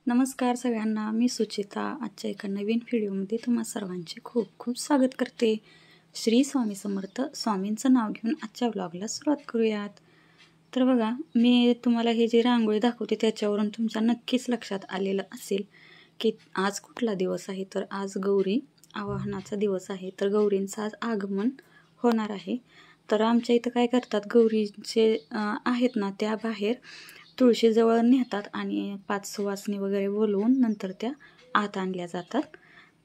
नमस्कार सगळ्यांना, मी सुचिता. आजच्या एका नवीन व्हिडिओमध्ये तुम्हा सर्वांचे खूप खूप स्वागत करते. श्री स्वामी समर्थ. स्वामींचं नाव घेऊन आजच्या व्लॉगला सुरुवात करूयात. तर बघा, मी तुम्हाला हे जे रांगोळी दाखवते त्याच्यावरून तुमच्या नक्कीच लक्षात आलेलं असेल की आज कुठला दिवस आहे. तर आज गौरी आवाहनाचा दिवस आहे. तर गौरींचं आज आगमन होणार आहे. तर आमच्या इथं काय करतात, गौरीचे आहेत ना, त्या बाहेर तुळशीजवळ नेतात आणि 5 सुवासिनी वगैरे बोलवून नंतर त्या आत आणल्या जातात.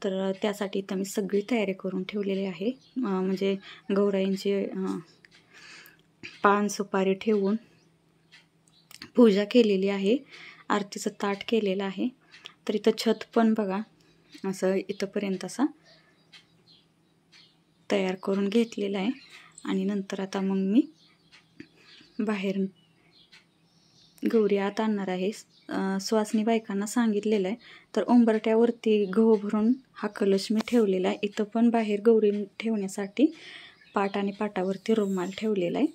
तर त्यासाठी इथं मी सगळी तयारी करून ठेवलेली आहे. म्हणजे गौराईंची पान सुपारी ठेवून पूजा केलेली आहे. आरतीचं ताट केलेलं आहे. तर इथं छत पण बघा असं इथंपर्यंत असा तयार करून घेतलेला आहे. आणि नंतर आता मग मी बाहेर गौरी आत आणणार आहे. सुवासिनी बायकांना सांगितलेलं आहे. तर उंबरट्यावरती गहू भरून हा कलश मी ठेवलेला आहे. इथं पण बाहेर गौरी ठेवण्यासाठी पाट आणि पाटावरती रुमाल ठेवलेला आहे.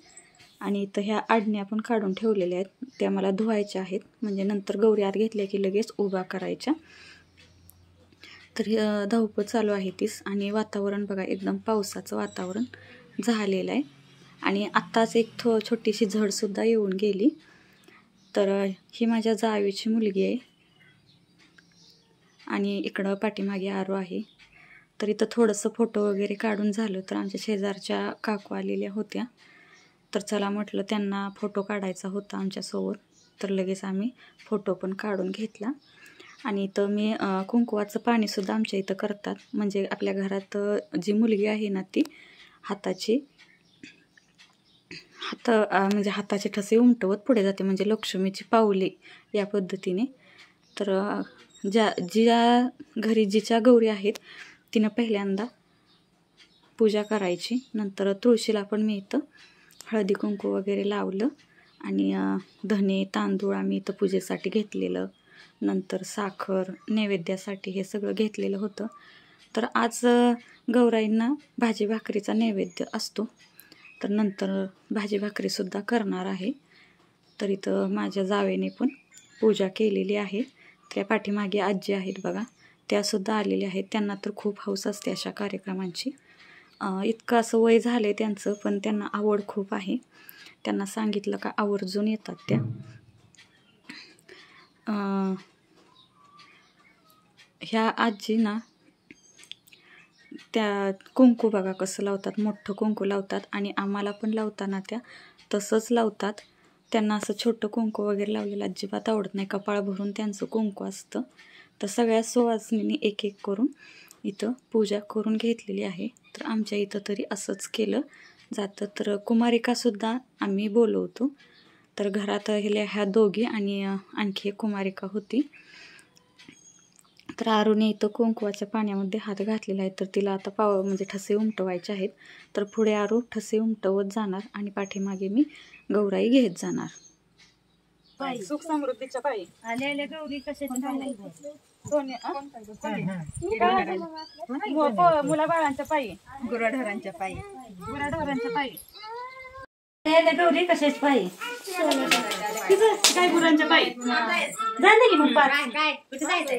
आणि इथं ह्या आडण्या पण काढून ठेवलेल्या आहेत. त्या मला धुवायच्या आहेत, म्हणजे नंतर गौरी आत घेतल्या की लगेच उभा करायच्या. तर धावपळ चालू आहे तीच. आणि वातावरण बघा, एकदम पावसाचं वातावरण झालेलं आहे. आणि आत्ताच एक छोटीशी झडसुद्धा येऊन गेली. तर ही माझ्या जावेची मुलगी आहे. आणि इकडं पाठीमागे आरू आहे. तर इथं थोडंसं फोटो वगैरे काढून झालं. तर आमच्या शेजारच्या काकू आलेल्या होत्या. तर चला म्हटलं, त्यांना फोटो काढायचा होता आमच्यासोबत. तर लगेच आम्ही फोटो पण काढून घेतला. आणि इथं मी कुंकवाचं पाणीसुद्धा आमच्या इथं करतात. म्हणजे आपल्या घरात जी मुलगी आहे ना, ती म्हणजे हाताचे ठसे उमटवत पुढे जाते, म्हणजे लक्ष्मीची पावले या पद्धतीने. तर ज्या घरी जिच्या गौरी आहेत तिनं पहिल्यांदा पूजा करायची. नंतर तुळशीला पण मी इथं हळदी कुंकू वगैरे लावलं. आणि धने तांदूळ आम्ही इथं पूजेसाठी घेतलेलं. नंतर साखर नैवेद्यासाठी हे सगळं घेतलेलं होतं. तर आज गौराईंना भाजी भाकरीचा नैवेद्य असतो. तर नंतर भाजी भाकरीसुद्धा करणार आहे. तर इथं माझ्या जावेने पण पूजा केलेली आहे. त्या पाठीमागे आजी आहेत बघा, त्यासुद्धा आलेल्या आहेत. त्यांना तर खूप हौस असते अशा कार्यक्रमांची. इतकं असं वय झालं आहे त्यांचं, पण त्यांना आवड खूप आहे. त्यांना सांगितलं का आवर्जून येतात त्या. ह्या आजी ना, त्या कुंकू बघा कसं लावतात, मोठं कुंकू लावतात. आणि आम्हाला पण लावताना त्या तसंच लावतात. त्यांना असं छोटं कुंकू वगैरे लावलेलं अजिबात आवडत नाही. कपाळ भरून त्यांचं कुंकू असतं. तर सगळ्या सुवासिनींनी एक एक करून इथं पूजा करून घेतलेली आहे. तर आमच्या इथं तरी असंच केलं जातं. तर कुमारिकासुद्धा आम्ही बोलवतो. तर घरात ह्या दोघी आणि आणखी एक कुमारिका होती. तर आरूने इथं कुंकवाच्या पाण्यामध्ये हात घातलेला आहे. तर तिला आता म्हणजे ठसे उमटवायचे आहेत. तर पुढे आरू ठसे उमटवत जाणार आणि पाठीमागे मी गौराई घेत जाणार. सुख समृद्धीच्या पायी आलेल्या गौरी कशाच्या मुलाबाळांच्या पायी, गुराढोरांच्या पायी, गुराढोरांच्या पायी. गौरी कशाच पायी, काय गुरांच्या पायी जाते की मग काय कुठे जायचंय.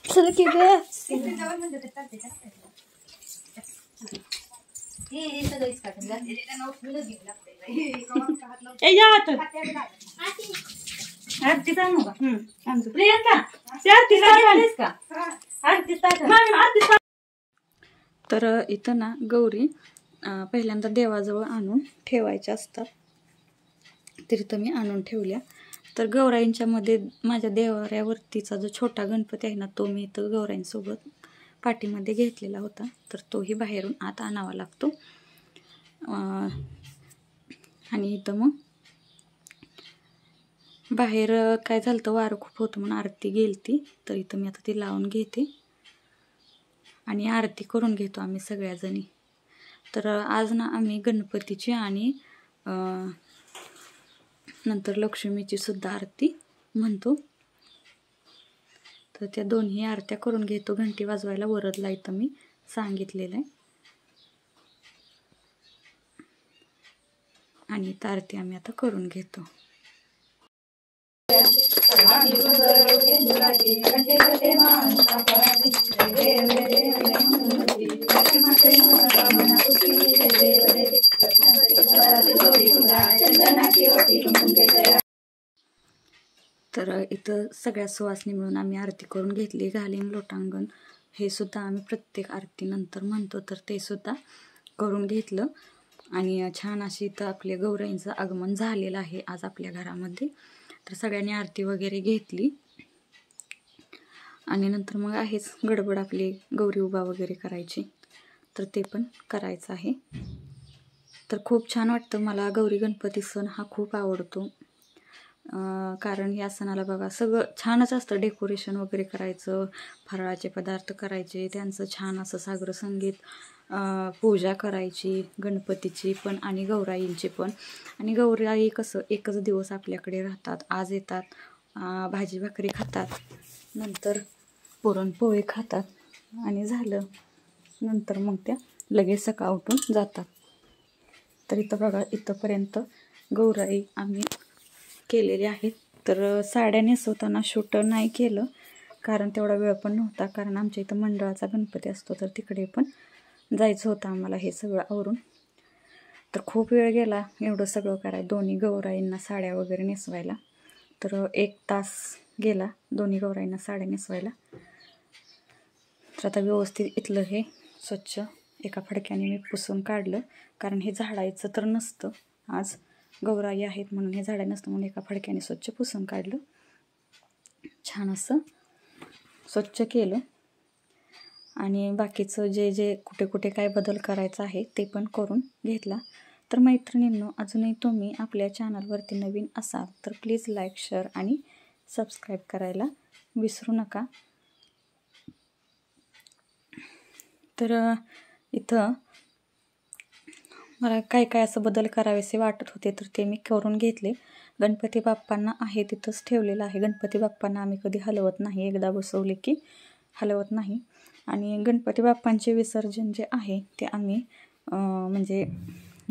चल की ग. तर इथं ना गौरी पहिल्यांदा देवाजवळ आणून ठेवायच्या असतात. तर इथं मी आणून ठेवल्या. तर गौराईंच्या मध्ये माझ्या देवाऱ्यावरतीचा जो छोटा गणपती आहे ना, तो मी इथं गौराईंसोबत पाठीमध्ये घेतलेला होता. तर तोही बाहेरून आत आणावा लागतो. आणि इथं मग बाहेर काय झालं तर वारं खूप होतं म्हणून आरती गेलती. तर इथं मी आता ती लावून घेते आणि आरती करून घेतो आम्ही सगळ्याजणी. तर आज ना आम्ही गणपतीची आणि नंतर लक्ष्मीची सुद्धा आरती म्हणतो. तर त्या दोन्ही आरत्या करून घेतो. घंटी वाजवायला वरदला इथं मी सांगितलेलं आहे. आणि इथं आरती आम्ही आता करून घेतो. तर इथं सगळ्या सुवासिनी मिळून आम्ही आरती करून घेतली. घालीन लोटांगण हे सुद्धा आम्ही प्रत्येक आरतीनंतर म्हणतो, तर ते सुद्धा करून घेतलं. आणि छान अशी इथं आपल्या गौराईंचं आगमन झालेलं आहे आज आपल्या घरामध्ये. तर सगळ्यांनी आरती वगैरे घेतली आणि नंतर मग आहेच गडबड आपली गौरी उभा वगैरे करायची, तर ते पण करायचं आहे. तर खूप छान वाटतं मला. गौरी गणपती सण हा खूप आवडतो, कारण या सणाला बघा सगळं छानच असतं. डेकोरेशन वगैरे करायचं, फराळाचे पदार्थ करायचे, त्यांचं छान असं सागर संगीत, पूजा करायची गणपतीची पण आणि गौराईंची पण. आणि गौराई कसं एकच दिवस आपल्याकडे राहतात. आज येतात, भाजी भाकरी खातात, नंतर पुरणपोळी खातात आणि झालं. नंतर मग त्या लगेच सकाळ उठून जातात. तर इथं बघा इथंपर्यंत गौराई आम्ही केलेले आहेत. तर साड्या नेसवताना शूट नाही केलं, कारण तेवढा वेळ पण नव्हता, कारण आमच्या इथं मंडळाचा गणपती असतो, तर तिकडे पण जायचं होतं आम्हाला हे सगळं आवरून. तर खूप वेळ गेला एवढं सगळं करायला, दोन्ही गौराईंना साड्या वगैरे नेसवायला. तर 1 तास गेला दोन्ही गौराईंना साड्या नेसवायला. तर आता व्यवस्थित इथलं हे स्वच्छ एका फडक्याने मी पुसून काढलं, कारण हे झाडायचं तर नसतं. आज गौराई आहेत म्हणून हे झाडं नसतं, म्हणून एका फडक्याने स्वच्छ पुसून काढलं. छान असं स्वच्छ केलं आणि बाकीचं जे जे कुठे कुठे काय बदल करायचा आहे ते पण करून घेतला. तर मैत्रिणींनो, अजूनही तुम्ही आपल्या चॅनलवरती नवीन असाल तर प्लीज लाईक, शेअर आणि सबस्क्राईब करायला विसरू नका. तर इथं मला काय काय असं बदल करावेसे वाटत होते, तर ते मी करून घेतले. गणपती बाप्पांना आहे तिथंच ठेवलेलं आहे. गणपती बाप्पांना आम्ही कधी हलवत नाही, एकदा बसवले की हलवत नाही. आणि गणपती बाप्पांचे विसर्जन जे आहे ते आम्ही म्हणजे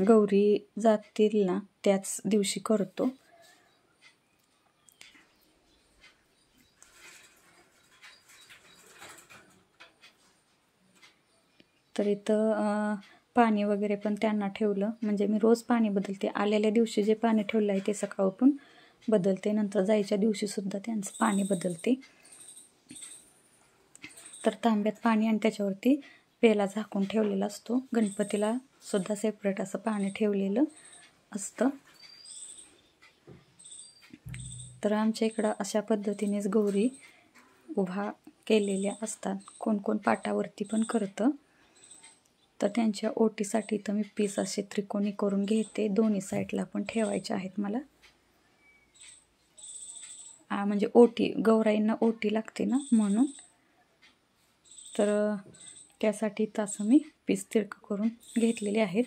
गौरी जातील ना त्याच दिवशी करतो. तर इथं पाणी वगैरे पण त्यांना ठेवलं, म्हणजे मी रोज पाणी बदलते. आलेल्या दिवशी जे पाणी ठेवलं आहे ते सकाळ उठून बदलते, नंतर जायच्या दिवशीसुद्धा त्यांचं पाणी बदलते. तर तांब्यात पाणी आणि त्याच्यावरती पेला झाकून ठेवलेला असतो. गणपतीला सुद्धा सेपरेट असं पाणी ठेवलेलं असतं. तर आमच्या इकडं अशा पद्धतीनेच गौरी उभा केलेल्या असतात. कोण कोण पाटावरती पण करतं. तर त्यांच्या ओटीसाठी तर मी पीस असे त्रिकोणी करून घेते. दोन्ही साईडला पण ठेवायचे आहेत मला. म्हणजे ओटी, गौराईंना ओटी लागते ना म्हणून. तर त्यासाठी तसं मी पीस तिरकं करून घेतलेले आहेत.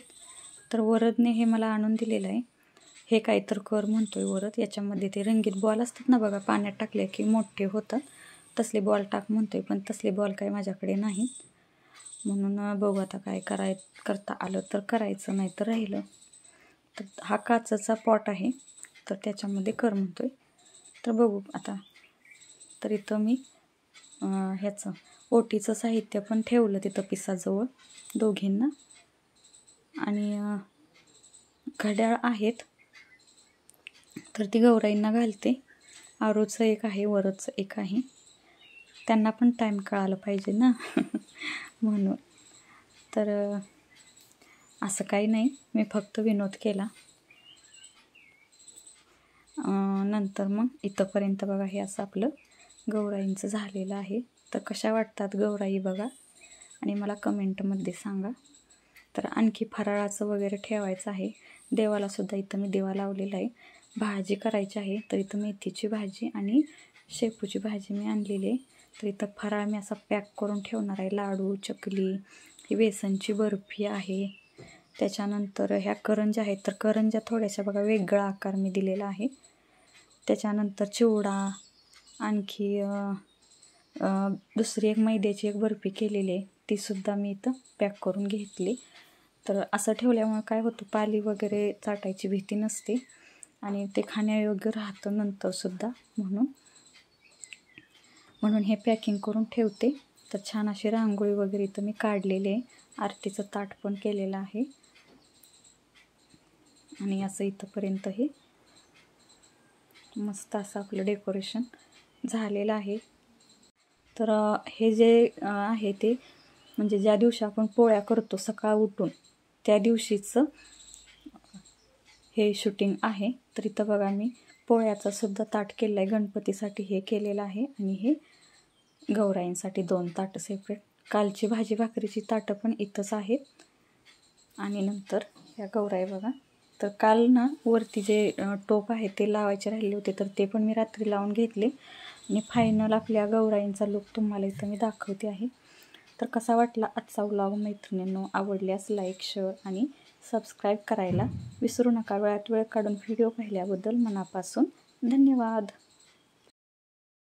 तर वरदने हे मला आणून दिलेलं आहे. हे काय तर कर म्हणतोय वरद. याच्यामध्ये ते रंगीत बॉल असतात ना बघा, पाण्यात टाकले की मोठे होतात, तसले बॉल टाक म्हणतोय. पण तसले बॉल काही माझ्याकडे नाहीत, म्हणून बघू आता काय करता आलं तर करायचं, नाही तर राहिलं. तर हा काचेचा पॉट आहे, तर त्याच्यामध्ये कर म्हणतोय. तर बघू आता. तर इथं मी ह्याचं ओटीचं साहित्य पण ठेवलं तिथं पिसाजवळ दोघींना. आणि घड्याळ आहेत, तर ती गौराईंना घालते. आरूचं एक आहे, वरचं एक आहे. त्यांना पण टाईम कळायला पाहिजे ना म्हणून. तर असं काही नाही, मी फक्त विनोद केला. नंतर मग इथंपर्यंत बघा हे असं आपलं गौराईंचं झालेलं आहे. तर कशा वाटतात गौराई बघा आणि मला कमेंटमध्ये सांगा. तर आणखी फराळाचं वगैरे ठेवायचं आहे. देवालासुद्धा इथं मी दिवा लावलेला आहे. भाजी करायची आहे, तर इथं मेथीची भाजी आणि शेपूची भाजी मी आणलेली आहे. तर इथं फराळ मी असा पॅक करून ठेवणार आहे. लाडू, चकली, ही बेसनची बर्फी आहे. त्याच्यानंतर ह्या करंज्या आहेत, तर करंज्या थोड्याशा बघा वेगळा आकार मी दिलेला आहे. त्याच्यानंतर चिवडा, आणखी दुसरी एक मैद्याची एक बर्फी केलेली आहे, तीसुद्धा मी इथं पॅक करून घेतली. तर असं ठेवल्यामुळे काय होतं, पाली वगैरे चाटायची भीती नसते आणि ते खाण्यायोग्य राहतं नंतरसुद्धा, म्हणून म्हणून हे पॅकिंग करून ठेवते. तर छान अशी रांगोळी वगैरे इथं मी काढलेली आहे. आरतीचं ताट पण केलेलं आहे आणि असं इथंपर्यंत हे मस्त असं आपलं डेकोरेशन झालेलं आहे. तर हे जे आहे ते म्हणजे ज्या दिवशी आपण पोळ्या करतो सकाळ उठून त्या दिवशीचं हे शूटिंग आहे. तर इथं बघा मी पोळ्याचा सुद्धा ताट केलं आहे. गणपतीसाठी हे केलेलं आहे आणि हे गौराईंसाठी 2 ताटं सेपरेट. कालची भाजी भाकरीची ताटं पण इथंच आहेत. आणि नंतर या गौराई बघा. तर काल ना वरती जे टोप आहे ते लावायचे राहिले होते तर ते पण मी रात्री लावून घेतले. आणि फायनल आपल्या गौराईंचा लुक तुम्हाला इथं मी दाखवते आहे. तर कसा वाटला आजचा व्लॉग मैत्रिणींनो? आवडल्यास लाईक, शेअर आणि सबस्क्राईब करायला विसरू नका. वेळात वेळ काढून व्हिडिओ पाहिल्याबद्दल मनापासून धन्यवाद.